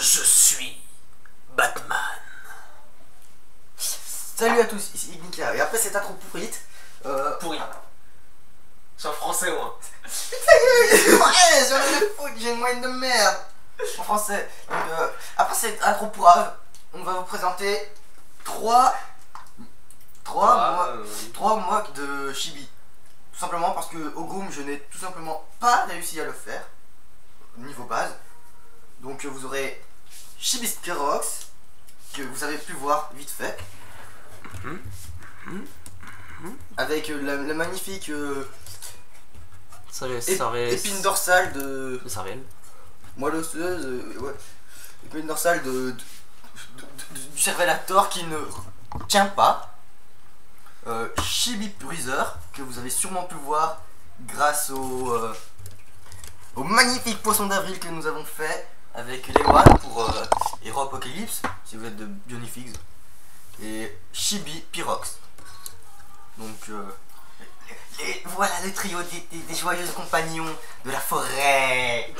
Je suis Batman. Salut à tous, ici Ignika. Et après cette intro pourrite, Pourri. C'est en français, moi. ouais, sur le foot, j'ai une moyenne de merde en français. Donc, après cette intro pourrave, on va vous présenter trois mois de chibi. Tout simplement parce que au Groom, je n'ai tout simplement pas réussi à le faire niveau base. Donc vous aurez Chibi Skyrox que vous avez pu voir vite fait. Avec la magnifique épine dorsale de Sarvel. moelleuse, ouais, épine dorsale du Cervelator qui ne tient pas. Chibi Bruiser que vous avez sûrement pu voir grâce au magnifique poisson d'avril que nous avons fait avec les One pour Hero Apocalypse si vous êtes de Bionifix, et Chibi Pyrox. Donc voilà le trio des joyeux compagnons de la forêt.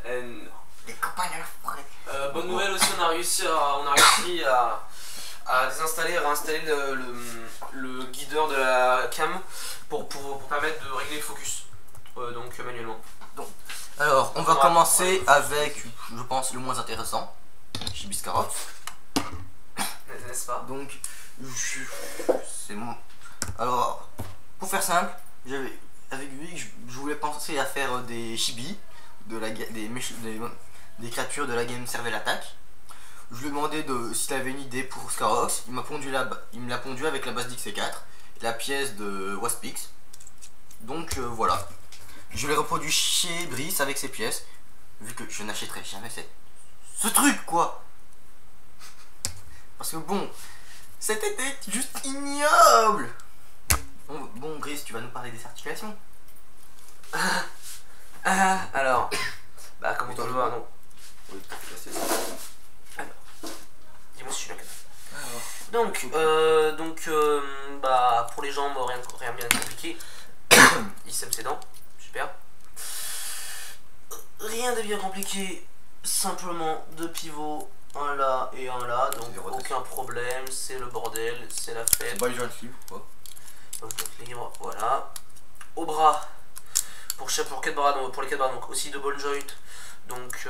Les compagnons de la forêt. Bonne nouvelle aussi, on a réussi à désinstaller et réinstaller le guideur de la cam pour permettre de régler le focus, donc manuellement. Alors on va commencer avec, je pense, le moins intéressant, Chibi Skyrox. N'est-ce pas? Donc c'est mon... Alors pour faire simple, avec lui je voulais penser à faire des chibi des créatures de la game Cervel Attack. Je lui ai demandé s'il avait une idée pour Skyrox. Il me l'a pondu avec la base d'XC4 et la pièce de Waspix. Donc voilà, je l'ai reproduit chez Brice avec ses pièces, vu que je n'achèterai jamais ce truc quoi. Parce que bon, c'était juste ignoble. Bon Brice, tu vas nous parler des articulations. Alors, bah comme on peut le voir, non. Oui, c'est ça. Alors, dis-moi si je suis bien. Donc, bah pour les jambes, rien bien compliqué. Il sème ses dents, super. Rien de bien compliqué, simplement deux pivots, un là et un là, donc aucun problème, c'est le bordel, c'est la fête. Ball joint libre quoi. Donc libre, voilà. Au bras, pour les 4 bras, donc aussi de ball joint, donc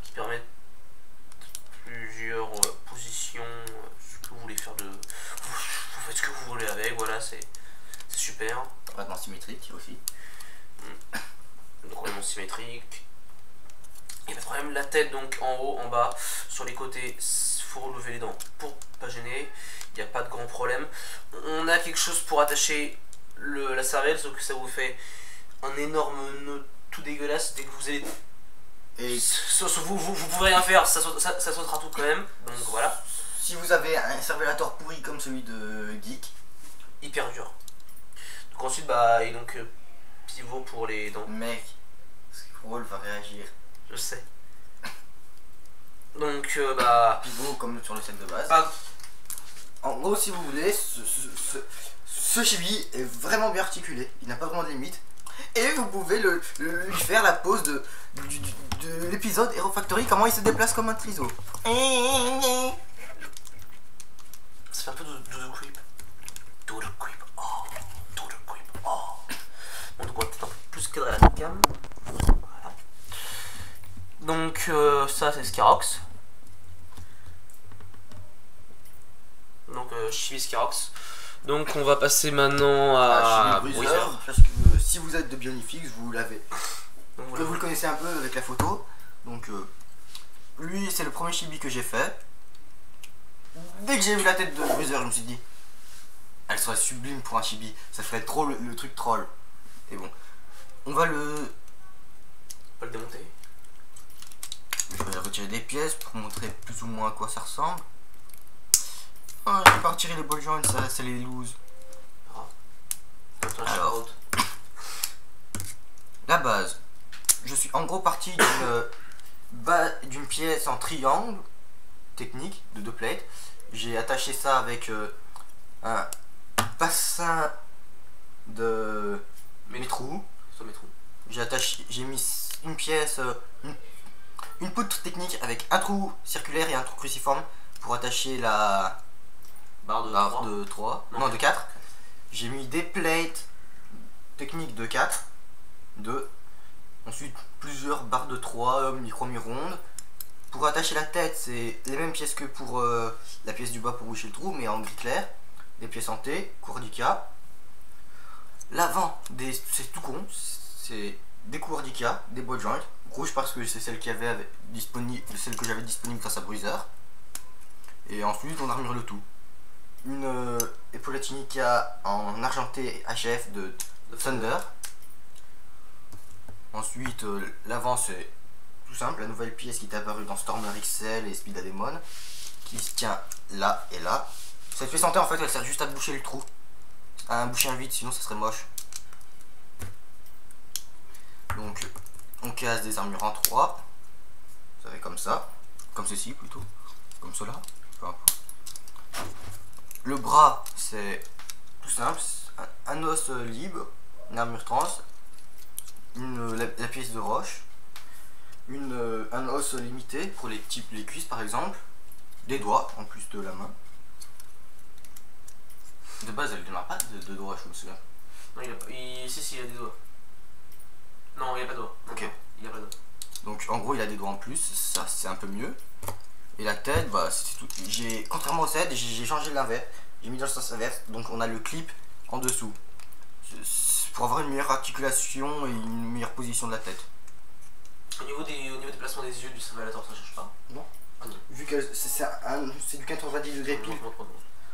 qui permettent plusieurs positions, ce que vous voulez faire vous faites ce que vous voulez avec, voilà, c'est super. Complètement symétrique aussi. Donc complètement symétrique. Il n'y a pas de problème, la tête donc en haut, en bas, sur les côtés, faut relever les dents pour pas gêner, il n'y a pas de grand problème. On a quelque chose pour attacher la cervelle, sauf que ça vous fait un énorme nœud tout dégueulasse dès que vous allez... Et vous pouvez rien faire, ça sautera tout quand même, donc voilà. si vous avez un Cervelator pourri comme celui de Geek, Hyper dur. Donc ensuite, bah, et donc pivot pour les dents. mec, Scroll va réagir. Je sais. Donc bah... Pivot comme sur le set de base. Pas... En gros, si vous voulez, ce chibi est vraiment bien articulé, il n'a pas vraiment de limite. Et vous pouvez lui faire la pose de l'épisode Hero Factory, comment il se déplace comme un triso. Ça fait un peu de creep. Doodle creep. Oh. Doodle creep. Oh. Bon, donc on va peut-être un peu plus cadrer la cam. Voilà. Donc ça c'est Skyrox. Donc Chibi Skyrox. Donc on va passer maintenant à Chibi Bruiser, parce que si vous êtes de Bionifix, vous l'avez. Donc, Vous le connaissez un peu avec la photo. Donc lui c'est le premier chibi que j'ai fait. Dès que j'ai vu la tête de Bruiser, je me suis dit elle serait sublime pour un chibi, ça ferait trop le truc troll. Et bon, on va le démonter. Je vais retirer des pièces pour montrer plus ou moins à quoi ça ressemble. Ah, je vais pas retirer les ball joints, ça c'est les loose. Alors, la base. Je suis en gros parti d'une pièce en triangle technique de 2 plates. J'ai attaché ça avec un bassin de mes trous. J'ai mis une pièce, une poutre technique avec un trou circulaire et un trou cruciforme pour attacher la barre de 3, non de 4. J'ai mis des plates techniques de 4, 2. Ensuite plusieurs barres de 3, mi-rondes. Pour attacher la tête, c'est les mêmes pièces que pour la pièce du bas pour boucher le trou, mais en gris clair. Des pièces en T, courdica. L'avant, c'est tout con, c'est des courdica, des ball joints. Rouge parce que c'est celle celle que j'avais disponible grâce à Bruiser. Et ensuite on armure le tout. Une épaulette Unica en argenté HF de Thunder. Ensuite l'avant c'est tout simple, la nouvelle pièce qui est apparue dans Stormer XL et Speed Demon, qui se tient là et là. Cette pièce en T en fait elle sert juste à boucher le trou, à boucher un vide, sinon ça serait moche. Donc on casse des armures en 3, ça fait comme ça, comme ceci plutôt, comme cela. Enfin, le bras c'est tout simple, un os libre, une armure trans, la pièce de roche, un os limité pour les cuisses par exemple, des doigts en plus de la main. De base elle démarre pas de doigts, je me souviens. Non, il a pas. Si, il a des doigts. Non, il a pas de doigts. Ok. Il a pas de doigts. Donc en gros il a des doigts en plus, ça c'est un peu mieux. Et la tête, bah c'est tout. Contrairement au set, j'ai changé l'inverse. J'ai mis dans le sens inverse, donc on a le clip en dessous. Pour avoir une meilleure articulation et une meilleure position de la tête. Au niveau des placements des yeux du Salvador, ça change pas? Non. Ah non. Vu que c'est du 90 degrés pile.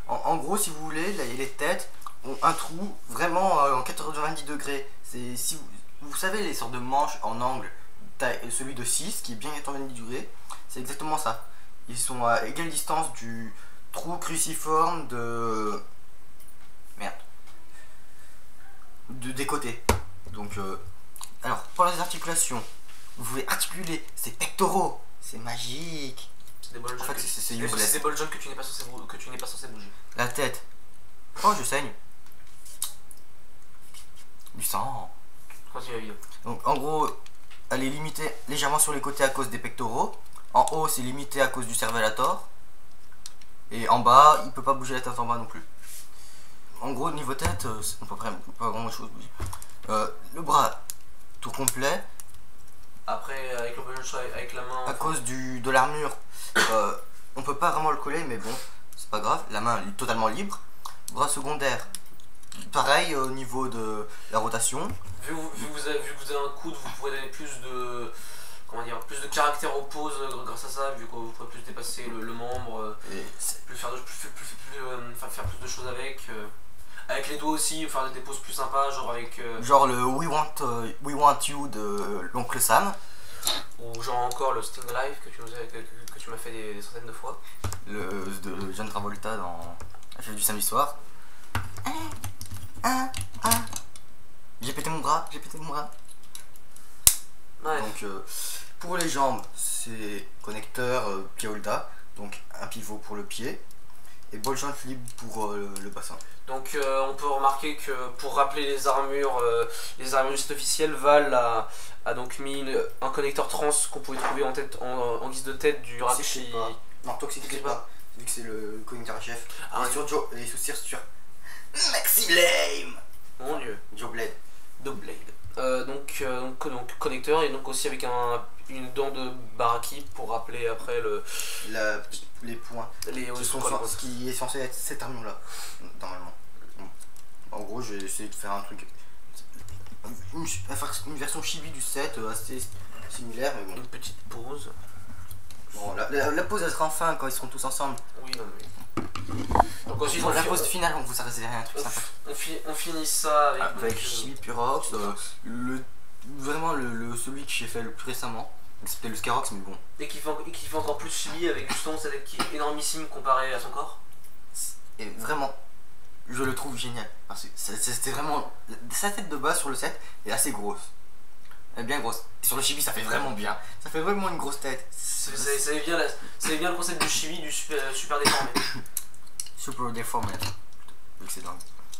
En gros, si vous voulez, les têtes ont un trou vraiment en 90 degrés. C'est si vous savez les sortes de manches en angle, celui de 6 qui est bien 90 degrés, c'est exactement ça. Ils sont à égale distance du trou cruciforme des côtés. Donc alors pour les articulations, vous pouvez articuler ces pectoraux, c'est magique. C'est des ball En fait, c'est des ball joints que tu n'es pas censé bouger. La tête. Oh, je saigne. Du sang. Continue la vidéo. Donc en gros, elle est limitée légèrement sur les côtés à cause des pectoraux. En haut, c'est limité à cause du cervelator. Et en bas, il peut pas bouger la tête en bas non plus. En gros, niveau tête, on peut pas grand chose bouger. Le bras, tout complet. Après, avec la main. À cause de l'armure, on peut pas vraiment le coller, mais bon, c'est pas grave. La main est totalement libre. Bras secondaire, pareil au niveau de la rotation. Vu que vous avez un coude, vous pouvez donner plus de. Comment dire, plus de caractère aux poses grâce à ça, vu que vous pourrez plus dépasser le membre, faire plus de choses avec. Avec les doigts aussi, faire des poses plus sympas, genre avec. Genre le We Want You de l'oncle Sam. Ou genre encore le Sting Life que tu m'as fait des centaines de fois. De John Travolta dans la fête du samedi soir. J'ai pété mon bras, Ouais. Donc pour les jambes, c'est connecteur pied-holda, donc un pivot pour le pied et ball joint libre pour le bassin. Donc on peut remarquer que pour rappeler les armures officielles, Val a donc mis un connecteur trans qu'on pouvait trouver en guise de tête du Ratchi. Non, toxique pas, vu que c'est le connecteur chef. Ah, et sur Joe, les soucis sur Maxi Lame. Mon dieu. Joe Blade. Donc connecteur et donc aussi avec une dent de Baraki pour rappeler après les points. Ce qui est censé être cette armure là, normalement. En gros, j'ai essayé de faire un truc. Une version chibi du set assez similaire, mais bon. Une petite pause. Bon, la pause elle sera enfin quand ils seront tous ensemble. Oui, non mais. Donc ensuite, la pause finale, on vous a réservé un truc sympa. On finit ça avec Chibi Purox, vraiment celui que j'ai fait le plus récemment. C'était le Scarox, mais bon. Et qui fait encore plus Chibi avec justement cette qui est énormissime comparé à son corps. Et vraiment, je le trouve génial. Parce que c'était vraiment. Sa tête de base sur le set est assez grosse. Elle est bien grosse. Et sur le Chibi, ça fait vraiment bien. Ça fait vraiment une grosse tête. C'est bien le concept du Chibi, du super déformé. Super déformé. Vu que c'est dingue.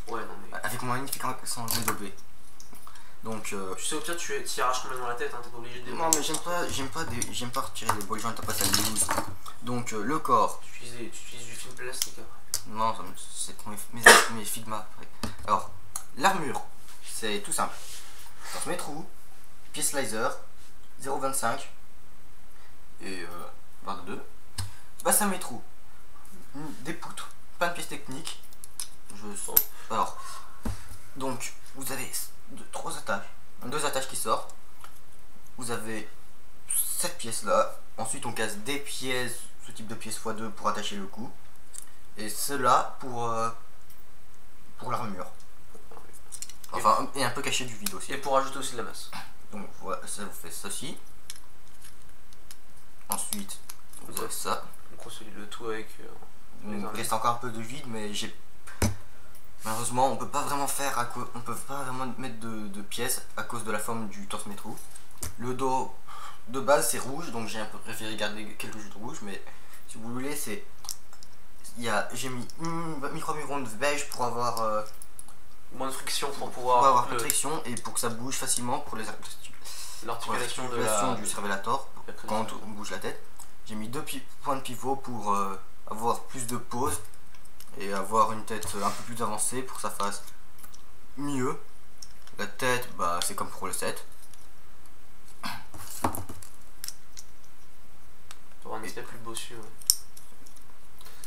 Ouais, non mais. Avec mon magnifique accent de B. Donc Tu sais, au pire, tu t'y arraches complètement la tête, hein, t'es pas obligé de. non mais j'aime pas retirer les ball joints, t'as pas ça loose. Donc le corps. Tu utilises du film plastique après. Non, c'est pour mes Figma. Alors, l'armure, c'est tout simple. Dans mes trous, pied slicer, 0,25 et 22. Passe à mes trous, des poutres, plein de pièces techniques. Alors, donc, vous avez deux attaches qui sortent. Vous avez cette pièce là. Ensuite, on casse des pièces, ce type de pièces x2 pour attacher le cou. Et cela pour l'armure. Enfin, et un peu caché du vide aussi. Et pour ajouter aussi de la masse. Donc voilà, ça vous fait ceci. Ensuite, vous avez ça. On consolide le tout avec. Il reste encore un peu de vide, mais malheureusement, on peut pas vraiment on peut pas vraiment mettre de pièces à cause de la forme du torse métro. Le dos de base c'est rouge, donc j'ai un peu préféré garder quelques jeux de rouge, mais si vous voulez, j'ai mis une micro-muron de beige pour avoir moins de friction pour pouvoir avoir de friction et pour que ça bouge facilement pour l'articulation du cervelator quand on bouge la tête. J'ai mis 2 points de pivot pour avoir plus de pause et avoir une tête un peu plus avancée pour que ça fasse mieux. La tête, bah c'est comme pour le 7. Pour un aspect plus bossu. Ouais.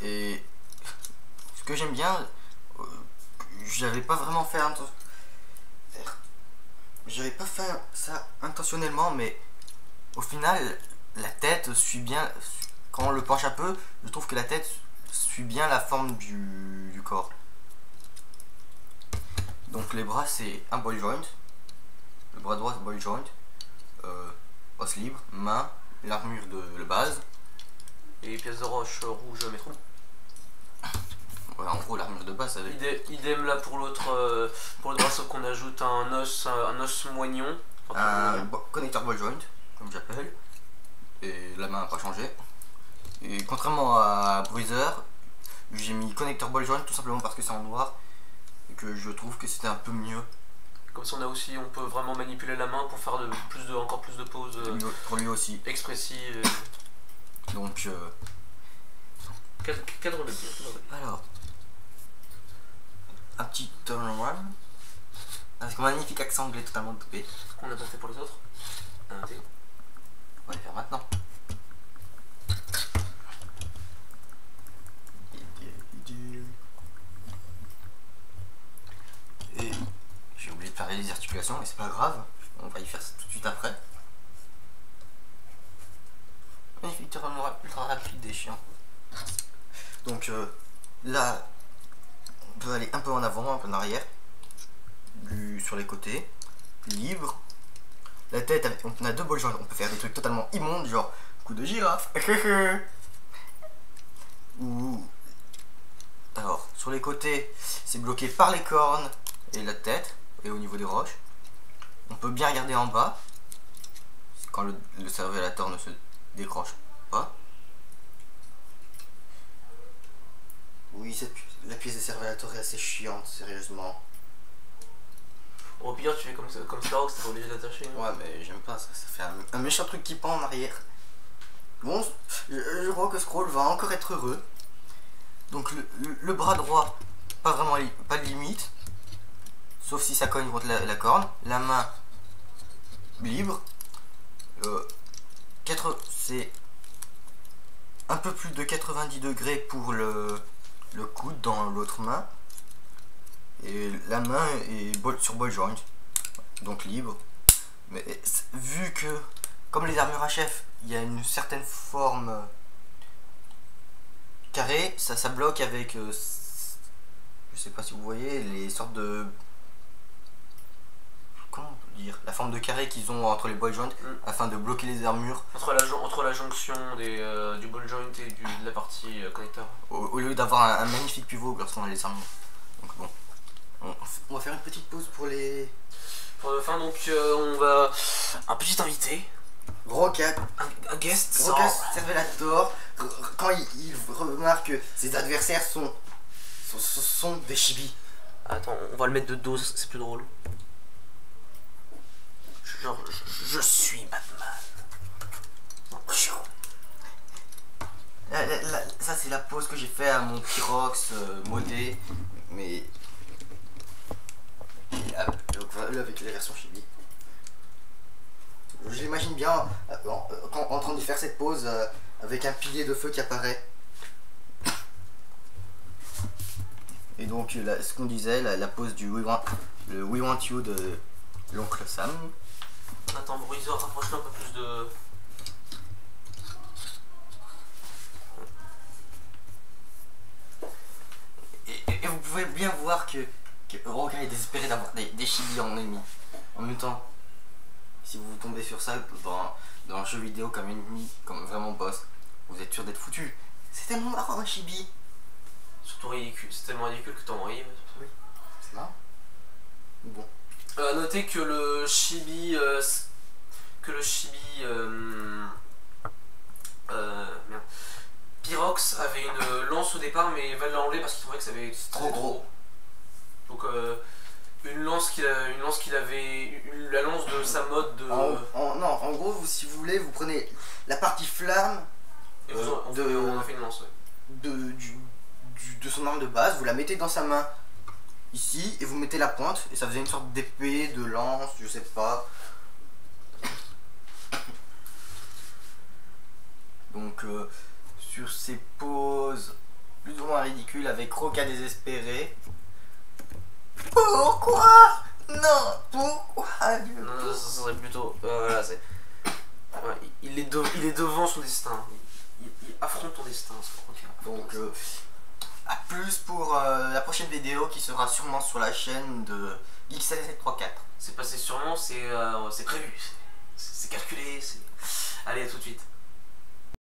Et ce que j'aime bien, j'avais pas vraiment fait ça intentionnellement, mais au final la tête suit bien. Quand on le penche un peu, je trouve que la tête suit bien la forme du corps. Donc les bras c'est un ball joint, le bras droit c'est ball joint, os libre, main, l'armure de base. Et les pièces de roche rouge métro. Ouais, en gros l'armure de base ça idem là pour l'autre, pour le bras, sauf qu'on ajoute un os moignon. Un connecteur ball joint, comme j'appelle. Et la main n'a pas changé. Et contrairement à Bruiser, j'ai mis connecteur ball joint tout simplement parce que c'est en noir et que je trouve que c'était un peu mieux. Comme ça on peut vraiment manipuler la main pour faire encore plus de pauses pour lui aussi expressives. Donc cadre le bien. Alors un petit turnaround avec un magnifique accent anglais totalement topé. On a pas fait pour les autres. On va le faire maintenant. Et j'ai oublié de parler des articulations, mais c'est pas grave, on va y faire ça tout de suite après. Magnifique turnaround ultra rapide et chiant. Donc là, on peut aller un peu en avant, un peu en arrière, sur les côtés, libre. La tête, on a 2 ball joints, on peut faire des trucs totalement immondes, genre coup de girafe. Ou alors sur les côtés, c'est bloqué par les cornes et la tête, et au niveau des roches. On peut bien regarder en bas, quand le cervelator ne se décroche pas. Oui, la pièce de cervelator est assez chiante, sérieusement. Au pire, tu fais comme Starrock, c'est pas obligé d'attacher. Ouais, mais j'aime pas ça, ça fait un méchant truc qui pend en arrière. Bon, je crois que Scroll va encore être heureux. Donc le bras droit, pas de limite, sauf si ça cogne contre la corne. La main libre. C'est un peu plus de 90 degrés pour le coude dans l'autre main. Et la main est sur ball joint, donc libre. Mais vu que, comme les armures à chef, il y a une certaine forme carrée, ça bloque avec, je sais pas si vous voyez, les sortes de, comment on peut dire, la forme de carré qu'ils ont entre les ball joints afin de bloquer les armures. Entre la jonction du ball joint et de la partie connecteur. Au lieu d'avoir un magnifique pivot lorsqu'on a les armures. Donc bon. On va faire une petite pause pour les... Pour la fin, donc on va... Un petit invité. Un guest. Cervelator, quand il remarque que ses adversaires sont des chibis. Attends, on va le mettre de dos, c'est plus drôle. Genre, je suis Batman. Ça c'est la pose que j'ai fait à mon Pyrox modé, mais donc, voilà, avec les versions chibi. Je l'imagine bien en train de faire cette pose avec un pilier de feu qui apparaît. Et donc ce qu'on disait, la pose du We Want You de l'oncle Sam. Attends, Bruiser, rapproche-le un peu plus de... Et vous pouvez bien voir que Roca est désespéré d'avoir des chibis en ennemi. En même temps, si vous tombez sur ça dans un jeu vidéo comme ennemi, comme vraiment boss, vous êtes sûr d'être foutu. C'est tellement marrant un chibi. Surtout ridicule, c'est tellement ridicule que t'en ris. Oui, c'est marrant. Bon. Notez que le chibi... merde. Pyrox avait une lance au départ, mais va l'enlever parce qu'il trouvait que ça avait trop gros. Donc une lance qu'il avait, la lance de sa mode de. Non, en gros, si vous voulez, vous prenez la partie flamme et on a fait une lance. Ouais. De son arme de base, vous la mettez dans sa main ici et vous mettez la pointe et ça faisait une sorte d'épée, de lance, je sais pas. Donc sur ces poses plus ou moins ridicules avec Roca désespéré. Pourquoi? Non, pourquoi? Non, ça serait plutôt. Voilà, c'est. Ouais, il est devant son destin. Il affronte ton destin. Donc à plus pour la prochaine vidéo qui sera sûrement sur la chaîne de Geek7734. C'est passé sûrement, c'est prévu, c'est calculé. Allez, à tout de suite.